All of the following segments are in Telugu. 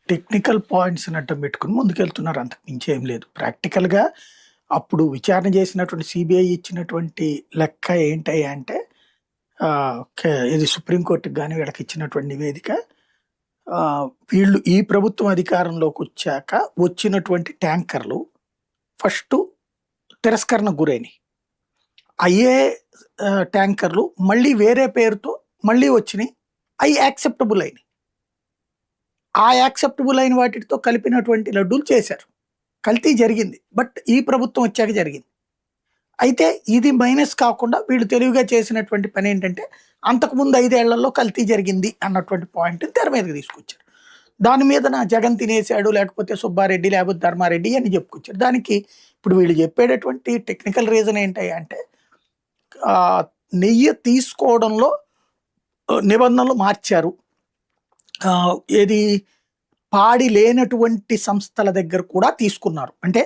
టెక్నికల్ పాయింట్స్ అడ్డం పెట్టుకొని ముందుకెళ్తున్నారు. అంతకు మించి ఏం లేదు. ప్రాక్టికల్‌గా అప్పుడు విచారణ చేసినటువంటి సీబీఐ ఇచ్చినటువంటి లెక్క ఏంటయ్యా అంటే ఇది సుప్రీంకోర్టుకి గాని వీళ్ళకి ఇచ్చినటువంటి నివేదిక వీళ్ళు ఈ ప్రభుత్వం అధికారంలోకొచ్చాక వచ్చినటువంటి ట్యాంకర్‌లు ఫస్టు తిరస్కరణకు గురైనయి. అయ్యే ట్యాంకర్‌లు మళ్ళీ వేరే పేరుతో మళ్ళీ వచ్చినియి. అయి యాక్సెప్టబుల్ అయినియి. ఆ యాక్సెప్టబుల్ అయిన వాటితో కలిపినటువంటి లడ్డూలు చేశారు. కల్తీ జరిగింది. బట్ ఈ ప్రభుత్వం వచ్చాక జరిగింది. అయితే ఇది మైనస్ కాకుండా వీళ్ళు తెలివిగా చేసినటువంటి పనేంటంటే, అంతకుముందు 5 ఏళ్లలో కల్తీ జరిగింది అన్నటువంటి పాయింట్‌ని తెర మీదకి తీసుకొచ్చారు. దాని మీదన జగన్ తినేసాడు, లేకపోతే సుబ్బారెడ్డి, లేకపోతే ధర్మారెడ్డి అని చెప్పుకొచ్చారు. దానికి ఇప్పుడు వీళ్ళు చెప్పేటటువంటి టెక్నికల్ రీజన్ ఏంటయ్యా అంటే, ఆహ్, నెయ్యి తీసుకోవడంలో నిబంధనలు మార్చారు. ఏది పాడి లేనటువంటి సంస్థల దగ్గర కూడా తీసుకున్నారు. అంటే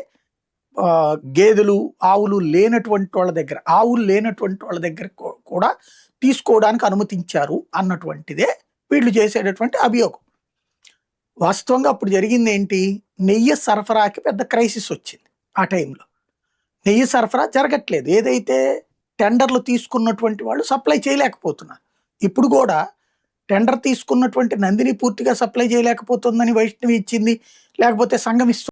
గేదెలు, ఆవులు లేనటువంటి వాళ్ళ దగ్గర, ఆవులు లేనటువంటి వాళ్ళ దగ్గర కూడా తీసుకోవడానికి అనుమతించారు అన్నటువంటిదే వీళ్ళు చేసేటటువంటి అభియోగం. వాస్తవంగా అప్పుడు జరిగిందేంటి? నెయ్యి సరఫరాకి పెద్ద క్రైసిస్ వచ్చింది ఆ టైంలో. నెయ్యి సరఫరా జరగట్లేదు. ఏదైతే టెండర్లు తీసుకున్నటువంటి వాళ్ళు సప్లై చేయలేకపోతున్నారు. ఇప్పుడు కూడా టెండర్ తీసుకున్నటువంటి నందిని పూర్తిగా సప్లై చేయలేకపోతుందని వైష్ణవి ఇచ్చింది, లేకపోతే సంఘం ఇస్తుంది.